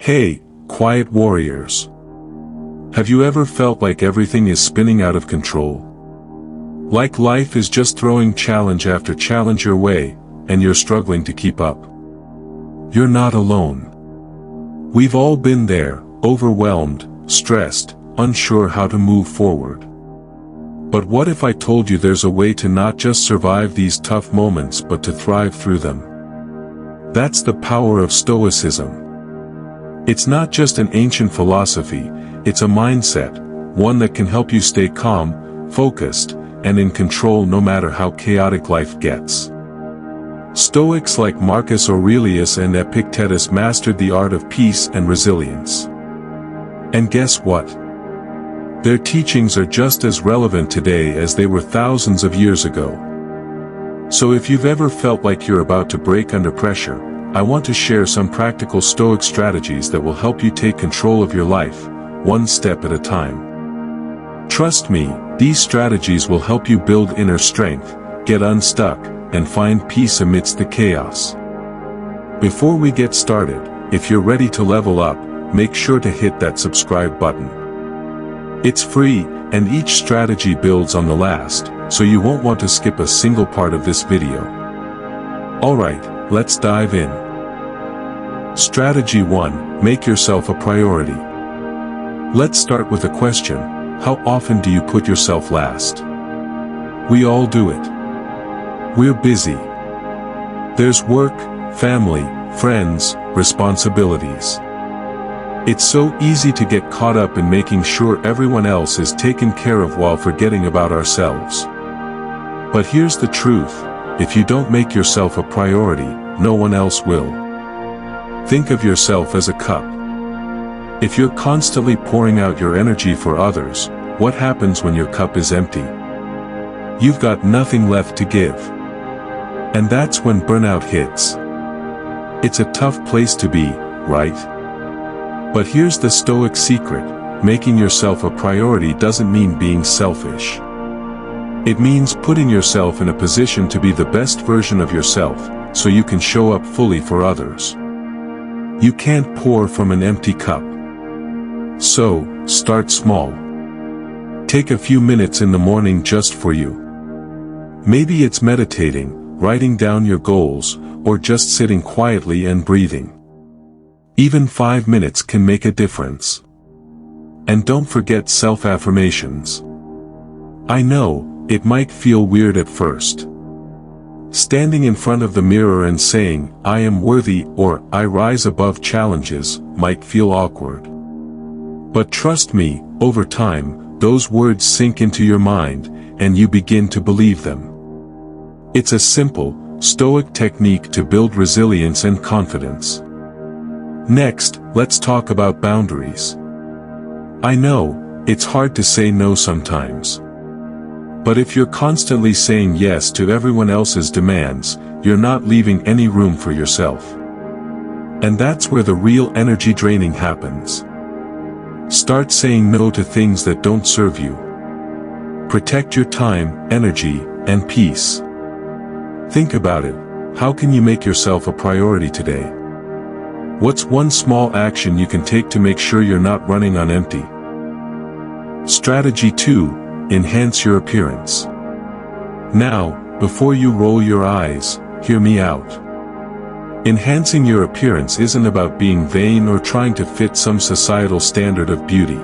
Hey, quiet warriors. Have you ever felt like everything is spinning out of control? Like life is just throwing challenge after challenge your way, and you're struggling to keep up? You're not alone. We've all been there, overwhelmed, stressed, unsure how to move forward. But what if I told you there's a way to not just survive these tough moments but to thrive through them? That's the power of Stoicism. It's not just an ancient philosophy, it's a mindset, one that can help you stay calm, focused, and in control no matter how chaotic life gets. Stoics like Marcus Aurelius and Epictetus mastered the art of peace and resilience. And guess what? Their teachings are just as relevant today as they were thousands of years ago. So if you've ever felt like you're about to break under pressure, I want to share some practical Stoic strategies that will help you take control of your life, one step at a time. Trust me, these strategies will help you build inner strength, get unstuck, and find peace amidst the chaos. Before we get started, if you're ready to level up, make sure to hit that subscribe button. It's free, and each strategy builds on the last, so you won't want to skip a single part of this video. Alright, let's dive in. Strategy 1, make yourself a priority. Let's start with a question: how often do you put yourself last? We all do it. We're busy. There's work, family, friends, responsibilities. It's so easy to get caught up in making sure everyone else is taken care of while forgetting about ourselves. But here's the truth: if you don't make yourself a priority, no one else will. Think of yourself as a cup. If you're constantly pouring out your energy for others, what happens when your cup is empty? You've got nothing left to give. And that's when burnout hits. It's a tough place to be, right? But here's the Stoic secret: making yourself a priority doesn't mean being selfish. It means putting yourself in a position to be the best version of yourself, so you can show up fully for others. You can't pour from an empty cup. So, start small. Take a few minutes in the morning just for you. Maybe it's meditating, writing down your goals, or just sitting quietly and breathing. Even 5 minutes can make a difference. And don't forget self-affirmations. I know, it might feel weird at first. Standing in front of the mirror and saying, "I am worthy," or "I rise above challenges," might feel awkward. But trust me, over time, those words sink into your mind, and you begin to believe them. It's a simple, Stoic technique to build resilience and confidence. Next, let's talk about boundaries. I know, it's hard to say no sometimes. But if you're constantly saying yes to everyone else's demands, you're not leaving any room for yourself. And that's where the real energy draining happens. Start saying no to things that don't serve you. Protect your time, energy, and peace. Think about it: how can you make yourself a priority today? What's one small action you can take to make sure you're not running on empty? Strategy 2, enhance your appearance. Now, before you roll your eyes, hear me out. Enhancing your appearance isn't about being vain or trying to fit some societal standard of beauty.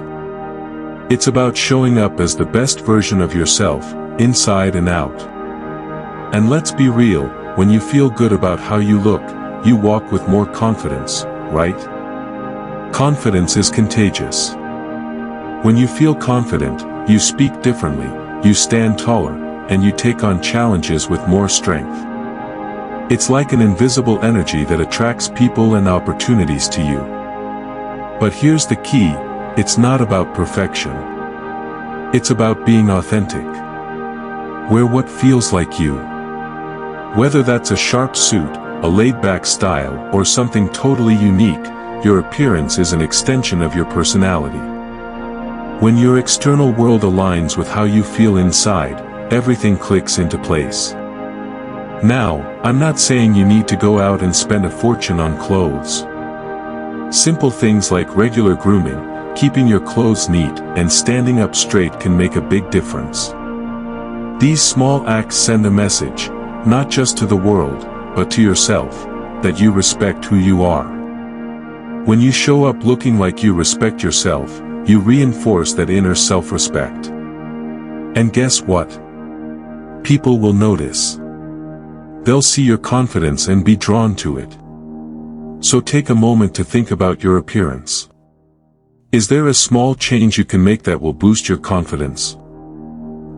It's about showing up as the best version of yourself, inside and out. And let's be real, when you feel good about how you look, you walk with more confidence, right? Confidence is contagious. When you feel confident, you speak differently, you stand taller, and you take on challenges with more strength. It's like an invisible energy that attracts people and opportunities to you. But here's the key: it's not about perfection. It's about being authentic. Wear what feels like you. Whether that's a sharp suit, a laid-back style, or something totally unique, your appearance is an extension of your personality. When your external world aligns with how you feel inside, everything clicks into place. Now, I'm not saying you need to go out and spend a fortune on clothes. Simple things like regular grooming, keeping your clothes neat, and standing up straight can make a big difference. These small acts send a message, not just to the world, but to yourself, that you respect who you are. When you show up looking like you respect yourself, you reinforce that inner self-respect. And guess what? People will notice. They'll see your confidence and be drawn to it. So take a moment to think about your appearance. Is there a small change you can make that will boost your confidence?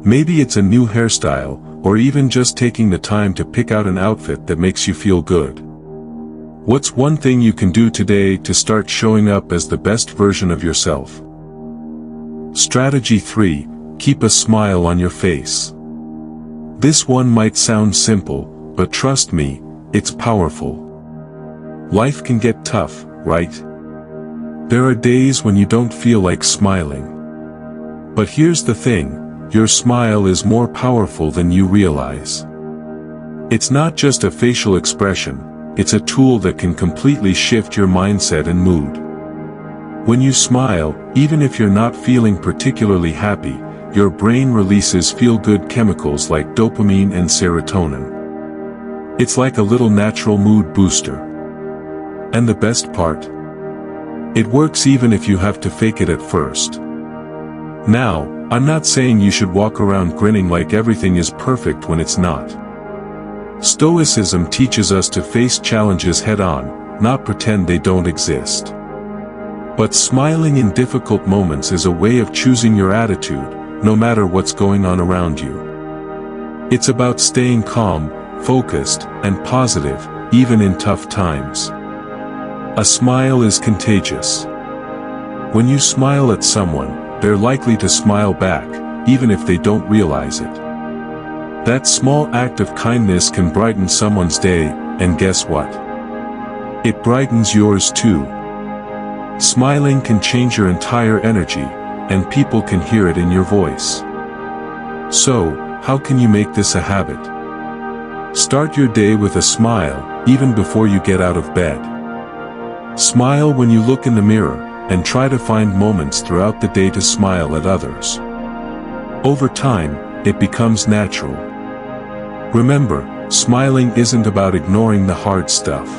Maybe it's a new hairstyle, or even just taking the time to pick out an outfit that makes you feel good. What's one thing you can do today to start showing up as the best version of yourself? Strategy 3, keep a smile on your face. This one might sound simple, but trust me, it's powerful. Life can get tough, right? There are days when you don't feel like smiling. But here's the thing, your smile is more powerful than you realize. It's not just a facial expression, it's a tool that can completely shift your mindset and mood. When you smile, even if you're not feeling particularly happy, your brain releases feel-good chemicals like dopamine and serotonin. It's like a little natural mood booster. And the best part? It works even if you have to fake it at first. Now, I'm not saying you should walk around grinning like everything is perfect when it's not. Stoicism teaches us to face challenges head-on, not pretend they don't exist. But smiling in difficult moments is a way of choosing your attitude, no matter what's going on around you. It's about staying calm, focused, and positive, even in tough times. A smile is contagious. When you smile at someone, they're likely to smile back, even if they don't realize it. That small act of kindness can brighten someone's day, and guess what? It brightens yours too. Smiling can change your entire energy, and people can hear it in your voice. So, how can you make this a habit? Start your day with a smile, even before you get out of bed. Smile when you look in the mirror, and try to find moments throughout the day to smile at others. Over time, it becomes natural. Remember, smiling isn't about ignoring the hard stuff.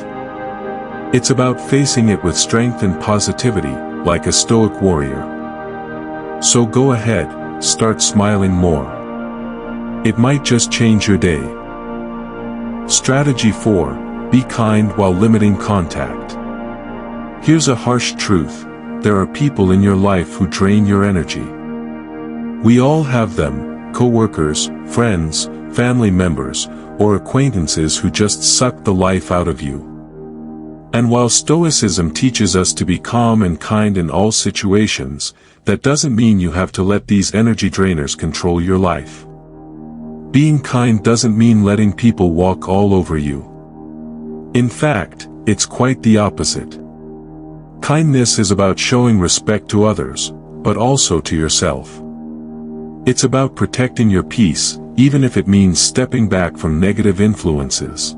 It's about facing it with strength and positivity, like a Stoic warrior. So go ahead, start smiling more. It might just change your day. Strategy 4, be kind while limiting contact. Here's a harsh truth, there are people in your life who drain your energy. We all have them, co-workers, friends, family members, or acquaintances who just suck the life out of you. And while Stoicism teaches us to be calm and kind in all situations, that doesn't mean you have to let these energy drainers control your life. Being kind doesn't mean letting people walk all over you. In fact, it's quite the opposite. Kindness is about showing respect to others, but also to yourself. It's about protecting your peace, even if it means stepping back from negative influences.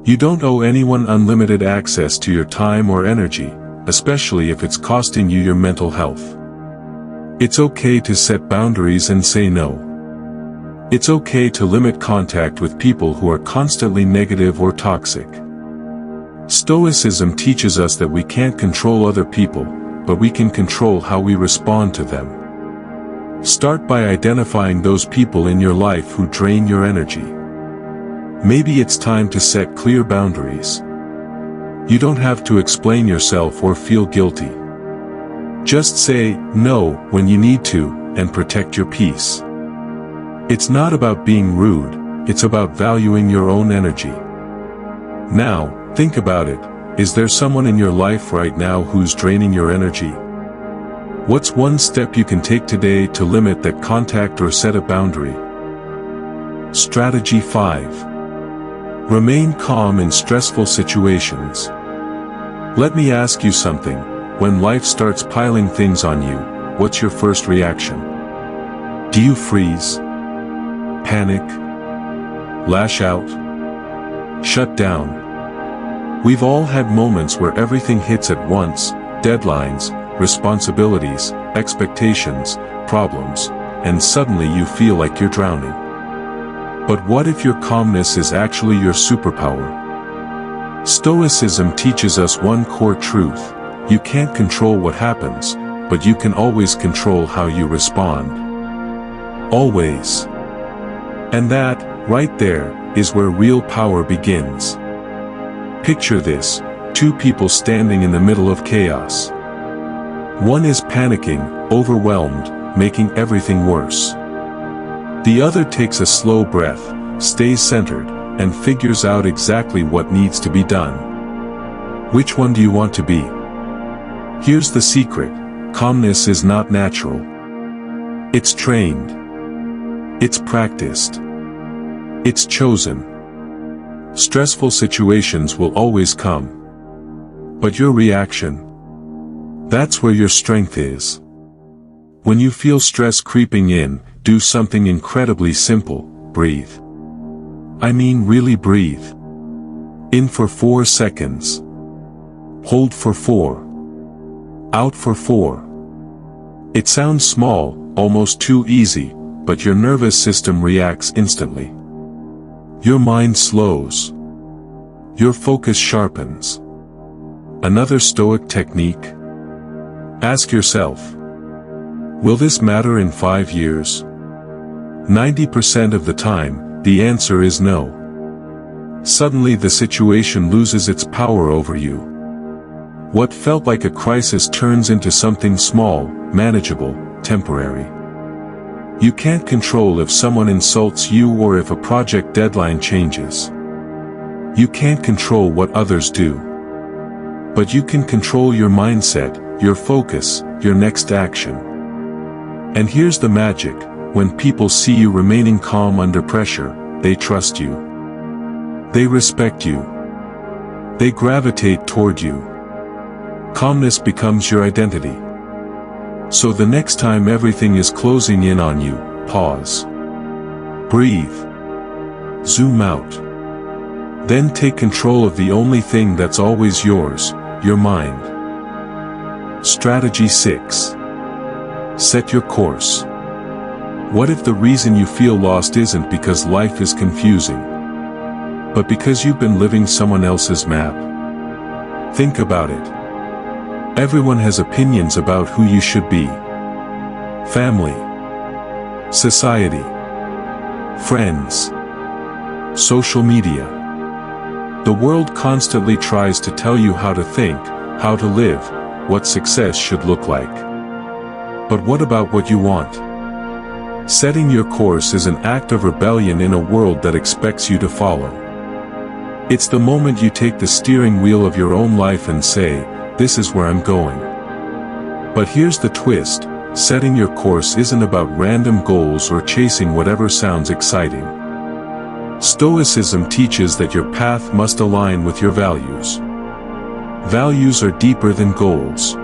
You don't owe anyone unlimited access to your time or energy, especially if it's costing you your mental health. It's okay to set boundaries and say no. It's okay to limit contact with people who are constantly negative or toxic. Stoicism teaches us that we can't control other people, but we can control how we respond to them. Start by identifying those people in your life who drain your energy. Maybe it's time to set clear boundaries. You don't have to explain yourself or feel guilty. Just say no when you need to, and protect your peace. It's not about being rude, it's about valuing your own energy. Now, think about it, is there someone in your life right now who's draining your energy? What's one step you can take today to limit that contact or set a boundary? Strategy 5. Remain calm in stressful situations. Let me ask you something, when life starts piling things on you, what's your first reaction? Do you freeze? Panic? Lash out? Shut down? We've all had moments where everything hits at once: deadlines, responsibilities, expectations, problems, and suddenly you feel like you're drowning. But what if your calmness is actually your superpower? Stoicism teaches us one core truth: you can't control what happens, but you can always control how you respond. Always. And that, right there, is where real power begins. Picture this: two people standing in the middle of chaos. One is panicking, overwhelmed, making everything worse. The other takes a slow breath, stays centered, and figures out exactly what needs to be done. Which one do you want to be? Here's the secret: calmness is not natural. It's trained. It's practiced. It's chosen. Stressful situations will always come. But your reaction? That's where your strength is. When you feel stress creeping in, do something incredibly simple: breathe. I mean, really breathe. In for 4 seconds. Hold for 4. Out for 4. It sounds small, almost too easy, but your nervous system reacts instantly. Your mind slows. Your focus sharpens. Another Stoic technique? Ask yourself, will this matter in 5 years? 90% of the time, the answer is no. Suddenly the situation loses its power over you. What felt like a crisis turns into something small, manageable, temporary. You can't control if someone insults you or if a project deadline changes. You can't control what others do. But you can control your mindset, your focus, your next action. And here's the magic: when people see you remaining calm under pressure, they trust you. They respect you. They gravitate toward you. Calmness becomes your identity. So the next time everything is closing in on you, pause. Breathe. Zoom out. Then take control of the only thing that's always yours: your mind. Strategy 6. Set your course. What if the reason you feel lost isn't because life is confusing, but because you've been living someone else's map? Think about it. Everyone has opinions about who you should be. Family, society, friends, social media. The world constantly tries to tell you how to think, how to live, what success should look like. But what about what you want? Setting your course is an act of rebellion in a world that expects you to follow. It's the moment you take the steering wheel of your own life and say, "This is where I'm going." But here's the twist: setting your course isn't about random goals or chasing whatever sounds exciting. Stoicism teaches that your path must align with your values. Values are deeper than goals.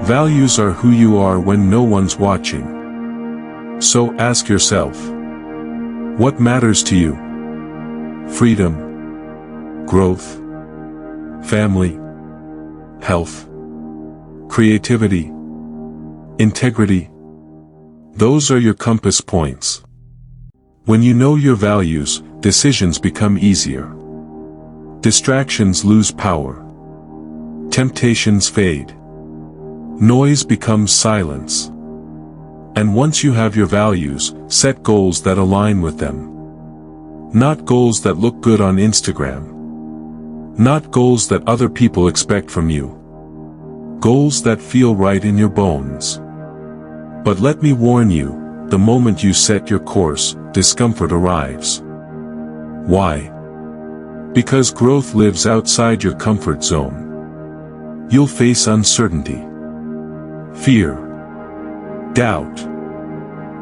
Values are who you are when no one's watching. So ask yourself, what matters to you? Freedom, growth, family, health, creativity, integrity. Those are your compass points. When you know your values, decisions become easier. Distractions lose power. Temptations fade. Noise becomes silence. And once you have your values, set goals that align with them. Not goals that look good on Instagram. Not goals that other people expect from you. Goals that feel right in your bones. But let me warn you, the moment you set your course, discomfort arrives. Why? Because growth lives outside your comfort zone. You'll face uncertainty, fear, doubt.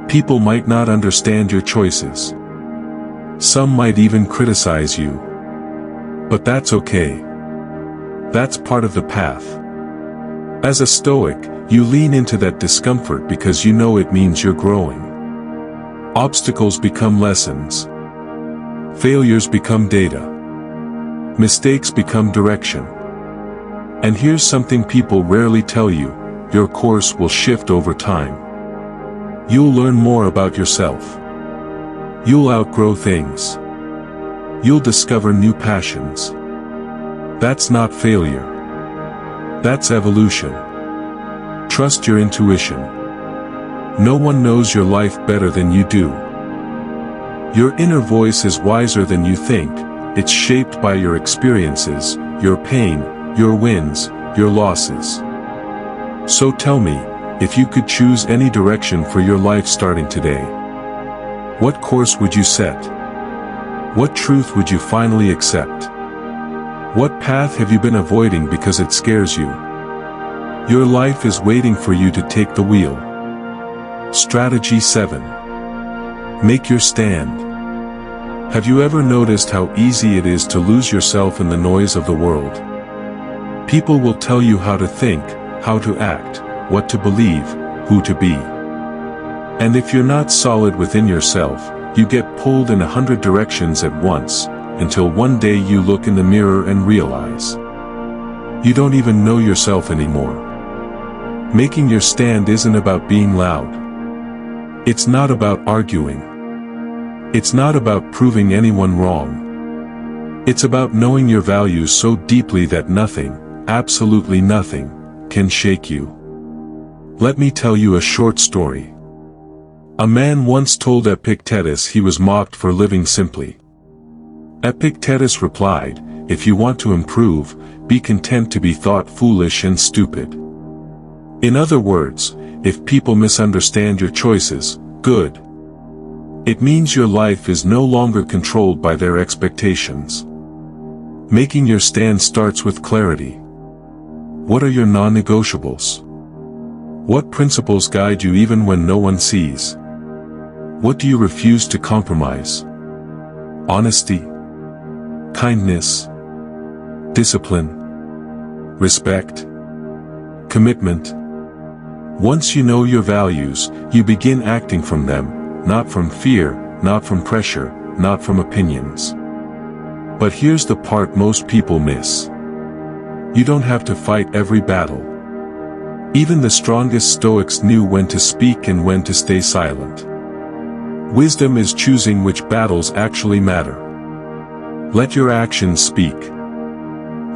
People might not understand your choices. Some might even criticize you. But that's okay. That's part of the path. As a Stoic, you lean into that discomfort because you know it means you're growing. Obstacles become lessons. Failures become data. Mistakes become direction. And here's something people rarely tell you: your course will shift over time. You'll learn more about yourself. You'll outgrow things. You'll discover new passions. That's not failure. That's evolution. Trust your intuition. No one knows your life better than you do. Your inner voice is wiser than you think. It's shaped by your experiences, your pain, your wins, your losses. So tell me, if you could choose any direction for your life starting today, what course would you set? What truth would you finally accept? What path have you been avoiding because it scares you? Your life is waiting for you to take the wheel. Strategy 7. Make your stand. Have you ever noticed how easy it is to lose yourself in the noise of the world? People will tell you how to think, how to act, what to believe, who to be. And if you're not solid within yourself, you get pulled in 100 directions at once, until one day you look in the mirror and realize you don't even know yourself anymore. Making your stand isn't about being loud. It's not about arguing. It's not about proving anyone wrong. It's about knowing your values so deeply that nothing, absolutely nothing, can shake you. Let me tell you a short story. A man once told Epictetus he was mocked for living simply. Epictetus replied, "If you want to improve, be content to be thought foolish and stupid." In other words, if people misunderstand your choices, good. It means your life is no longer controlled by their expectations. Making your stand starts with clarity. What are your non-negotiables? What principles guide you even when no one sees? What do you refuse to compromise? Honesty, kindness, discipline, respect, commitment. Once you know your values, you begin acting from them, not from fear, not from pressure, not from opinions. But here's the part most people miss. You don't have to fight every battle. Even the strongest Stoics knew when to speak and when to stay silent. Wisdom is choosing which battles actually matter. Let your actions speak.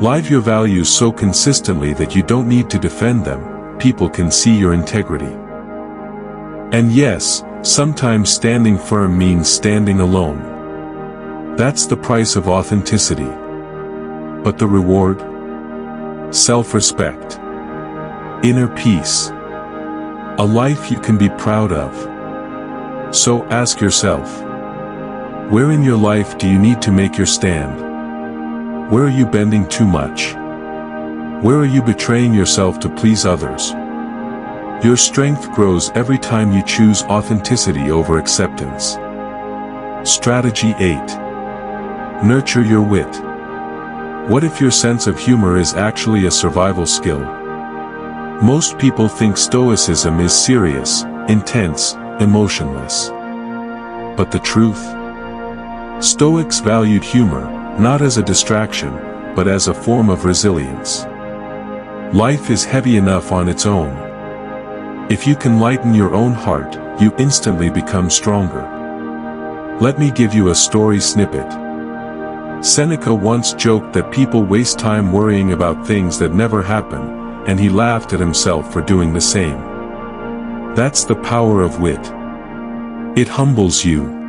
Live your values so consistently that you don't need to defend them. People can see your integrity. And yes, sometimes standing firm means standing alone. That's the price of authenticity. But the reward? Self-respect. Inner peace. A life you can be proud of. So ask yourself, where in your life do you need to make your stand? Where are you bending too much? Where are you betraying yourself to please others? Your strength grows every time you choose authenticity over acceptance. Strategy 8. Nurture your wit. What if your sense of humor is actually a survival skill? Most people think Stoicism is serious, intense, emotionless. But the truth? Stoics valued humor, not as a distraction, but as a form of resilience. Life is heavy enough on its own. If you can lighten your own heart, you instantly become stronger. Let me give you a story snippet. Seneca once joked that people waste time worrying about things that never happen, and he laughed at himself for doing the same. That's the power of wit. It humbles you.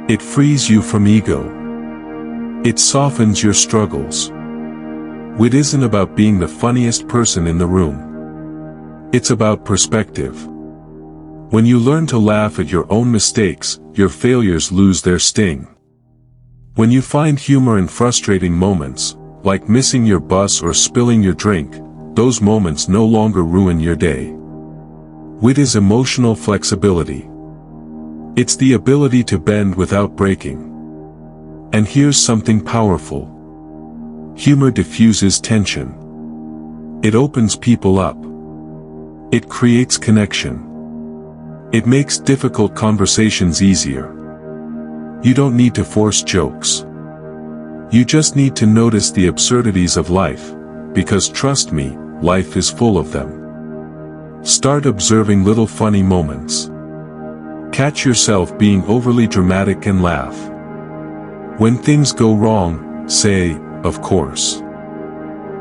It frees you from ego. It softens your struggles. Wit isn't about being the funniest person in the room. It's about perspective. When you learn to laugh at your own mistakes, your failures lose their sting. When you find humor in frustrating moments, like missing your bus or spilling your drink, those moments no longer ruin your day. Wit is emotional flexibility. It's the ability to bend without breaking. And here's something powerful. Humor diffuses tension. It opens people up. It creates connection. It makes difficult conversations easier. You don't need to force jokes. You just need to notice the absurdities of life, because trust me, life is full of them. Start observing little funny moments. Catch yourself being overly dramatic and laugh. When things go wrong, say, "Of course.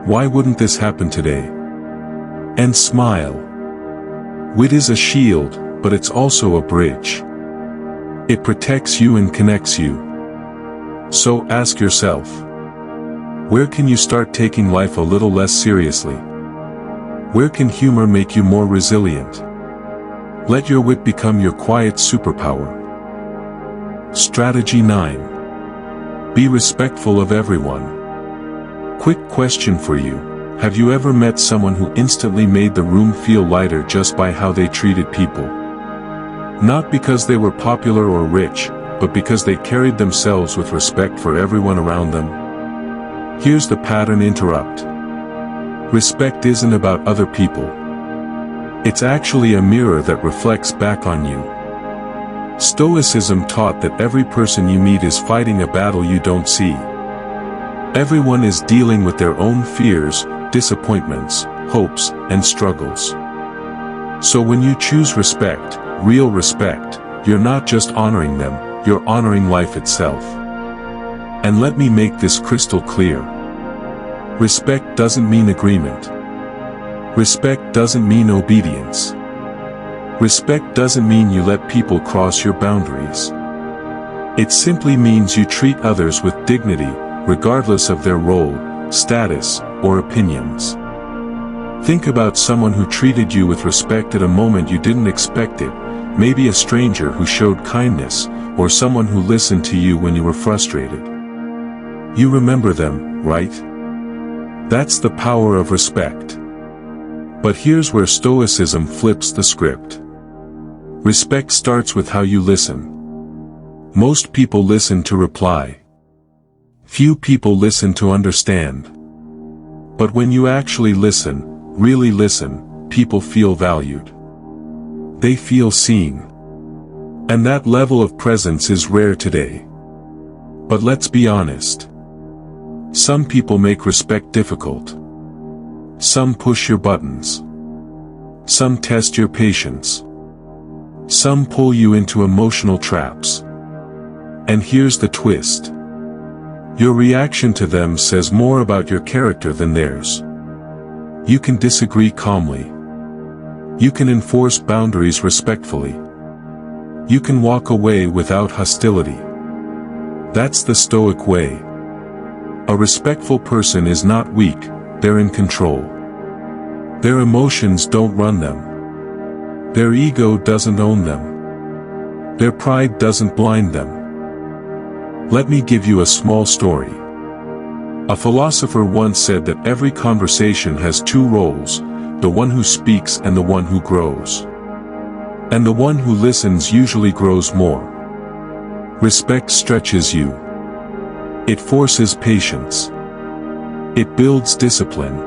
Why wouldn't this happen today?" And smile. Wit is a shield, but it's also a bridge. It protects you and connects you. So ask yourself, where can you start taking life a little less seriously? Where can humor make you more resilient? Let your wit become your quiet superpower. Strategy 9. Be respectful of everyone. Quick question for you. Have you ever met someone who instantly made the room feel lighter just by how they treated people? Not because they were popular or rich, but because they carried themselves with respect for everyone around them? Here's the pattern interrupt. Respect isn't about other people. It's actually a mirror that reflects back on you. Stoicism taught that every person you meet is fighting a battle you don't see. Everyone is dealing with their own fears, disappointments, hopes, and struggles. So when you choose respect, real respect, you're not just honoring them, you're honoring life itself. And let me make this crystal clear. Respect doesn't mean agreement. Respect doesn't mean obedience. Respect doesn't mean you let people cross your boundaries. It simply means you treat others with dignity, regardless of their role, status, or opinions. Think about someone who treated you with respect at a moment you didn't expect it, maybe a stranger who showed kindness, or someone who listened to you when you were frustrated. You remember them, right? That's the power of respect. But here's where Stoicism flips the script. Respect starts with how you listen. Most people listen to reply. Few people listen to understand. But when you actually listen, really listen, people feel valued. They feel seen. And that level of presence is rare today. But let's be honest. Some people make respect difficult. Some push your buttons. Some test your patience. Some pull you into emotional traps. And here's the twist. Your reaction to them says more about your character than theirs. You can disagree calmly. You can enforce boundaries respectfully. You can walk away without hostility. That's the Stoic way. A respectful person is not weak, they're in control. Their emotions don't run them. Their ego doesn't own them. Their pride doesn't blind them. Let me give you a small story. A philosopher once said that every conversation has two roles, the one who speaks and the one who grows. And the one who listens usually grows more. Respect stretches you. It forces patience. It builds discipline.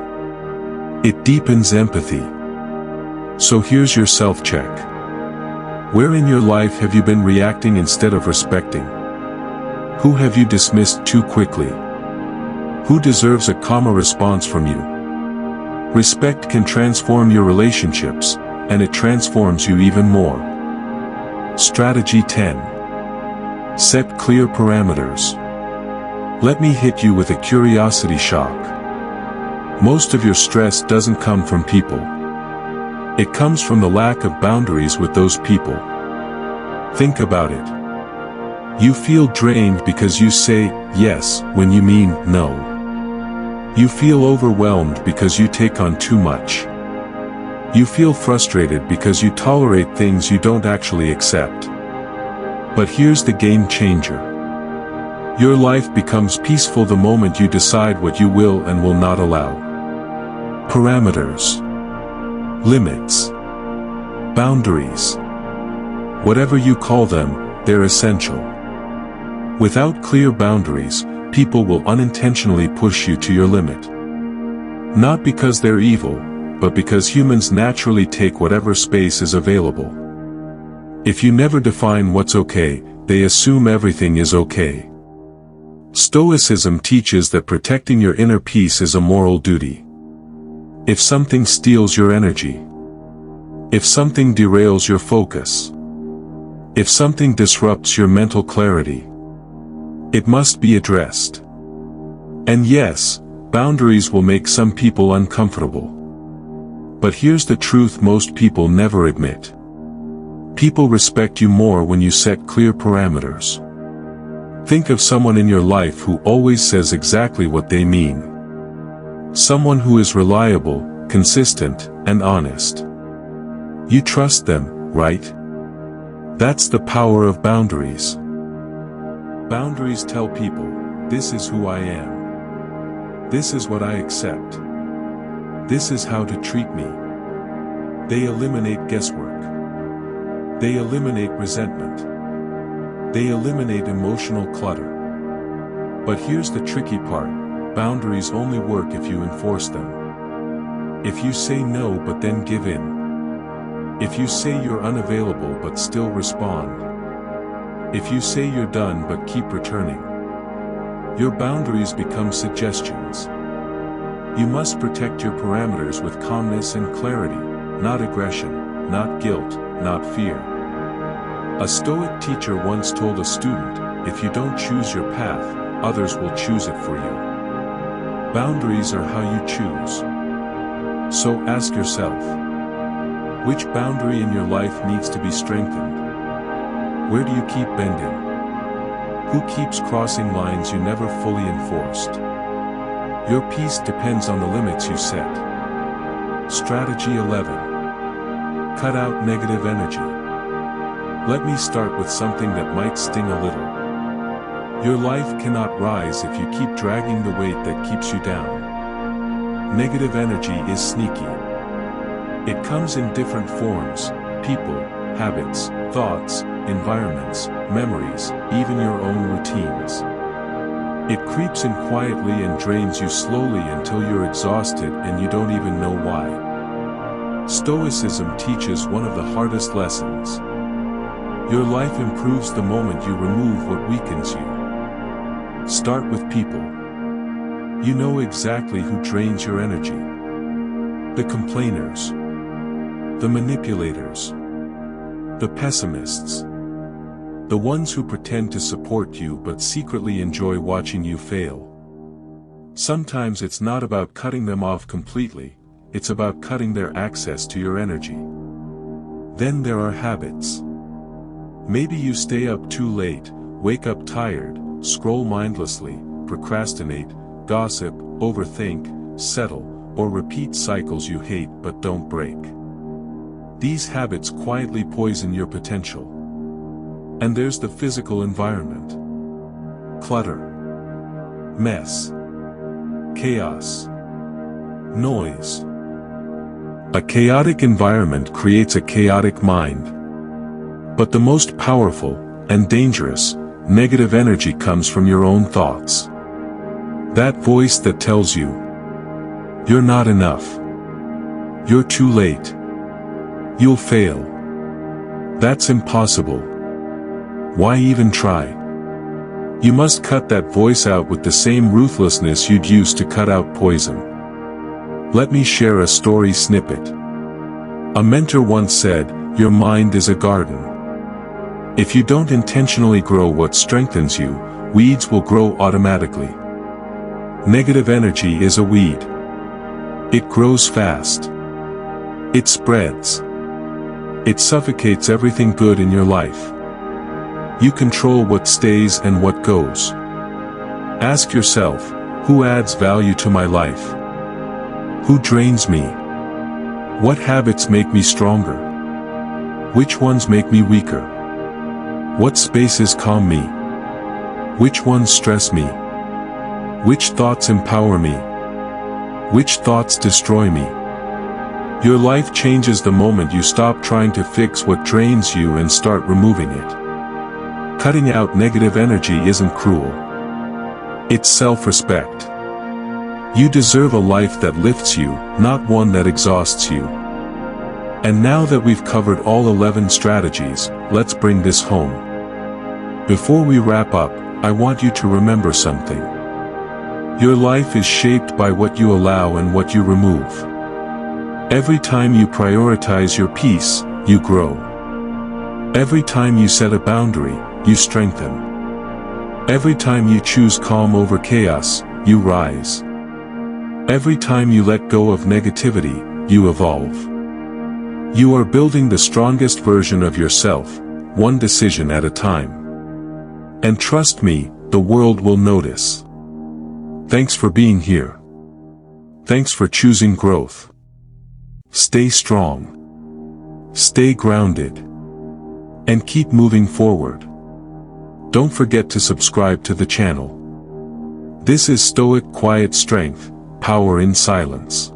It deepens empathy. So here's your self-check. Where in your life have you been reacting instead of respecting? Who have you dismissed too quickly? Who deserves a calmer response from you? Respect can transform your relationships, and it transforms you even more. Strategy 10. Set clear parameters. Let me hit you with a curiosity shock. Most of your stress doesn't come from people. It comes from the lack of boundaries with those people. Think about it. You feel drained because you say yes when you mean no. You feel overwhelmed because you take on too much. You feel frustrated because you tolerate things you don't actually accept. But here's the game changer. Your life becomes peaceful the moment you decide what you will and will not allow. Parameters. Limits. Boundaries. Whatever you call them, they're essential. Without clear boundaries, people will unintentionally push you to your limit. Not because they're evil, but because humans naturally take whatever space is available. If you never define what's okay, they assume everything is okay. Stoicism teaches that protecting your inner peace is a moral duty. If something steals your energy, if something derails your focus, if something disrupts your mental clarity, it must be addressed. And yes, boundaries will make some people uncomfortable. But here's the truth most people never admit. People respect you more when you set clear parameters. Think of someone in your life who always says exactly what they mean. Someone who is reliable, consistent, and honest. You trust them, right? That's the power of boundaries. Boundaries tell people, this is who I am. This is what I accept. This is how to treat me. They eliminate guesswork. They eliminate resentment. They eliminate emotional clutter. But here's the tricky part, boundaries only work if you enforce them. If you say no but then give in. If you say you're unavailable but still respond. If you say you're done but keep returning. Your boundaries become suggestions. You must protect your parameters with calmness and clarity, not aggression, not guilt, not fear. A Stoic teacher once told a student, if you don't choose your path, others will choose it for you. Boundaries are how you choose. So ask yourself, which boundary in your life needs to be strengthened? Where do you keep bending? Who keeps crossing lines you never fully enforced? Your peace depends on the limits you set. Strategy 11. Cut out negative energy. Let me start with something that might sting a little. Your life cannot rise if you keep dragging the weight that keeps you down. Negative energy is sneaky. It comes in different forms, people, habits, thoughts, environments, memories, even your own routines. It creeps in quietly and drains you slowly until you're exhausted and you don't even know why. Stoicism teaches one of the hardest lessons. Your life improves the moment you remove what weakens you. Start with people. You know exactly who drains your energy. The complainers. The manipulators. The pessimists. The ones who pretend to support you but secretly enjoy watching you fail. Sometimes it's not about cutting them off completely, it's about cutting their access to your energy. Then there are habits. Maybe you stay up too late, wake up tired, scroll mindlessly, procrastinate, gossip, overthink, settle, or repeat cycles you hate but don't break. These habits quietly poison your potential. And there's the physical environment. Clutter. Mess. Chaos. Noise. A chaotic environment creates a chaotic mind. But the most powerful, and dangerous, negative energy comes from your own thoughts. That voice that tells you, you're not enough. You're too late. You'll fail. That's impossible. Why even try? You must cut that voice out with the same ruthlessness you'd use to cut out poison. Let me share a story snippet. A mentor once said, your mind is a garden. If you don't intentionally grow what strengthens you, weeds will grow automatically. Negative energy is a weed. It grows fast. It spreads. It suffocates everything good in your life. You control what stays and what goes. Ask yourself, who adds value to my life? Who drains me? What habits make me stronger? Which ones make me weaker? What spaces calm me? Which ones stress me? Which thoughts empower me? Which thoughts destroy me? Your life changes the moment you stop trying to fix what drains you and start removing it. Cutting out negative energy isn't cruel. It's self-respect. You deserve a life that lifts you, not one that exhausts you. And now that we've covered all 11 strategies, let's bring this home. Before we wrap up, I want you to remember something. Your life is shaped by what you allow and what you remove. Every time you prioritize your peace, you grow. Every time you set a boundary, you strengthen. Every time you choose calm over chaos, you rise. Every time you let go of negativity, you evolve. You are building the strongest version of yourself, one decision at a time. And trust me, the world will notice. Thanks for being here. Thanks for choosing growth. Stay strong. Stay grounded. And keep moving forward. Don't forget to subscribe to the channel. This is Stoic Quiet Strength, Power in Silence.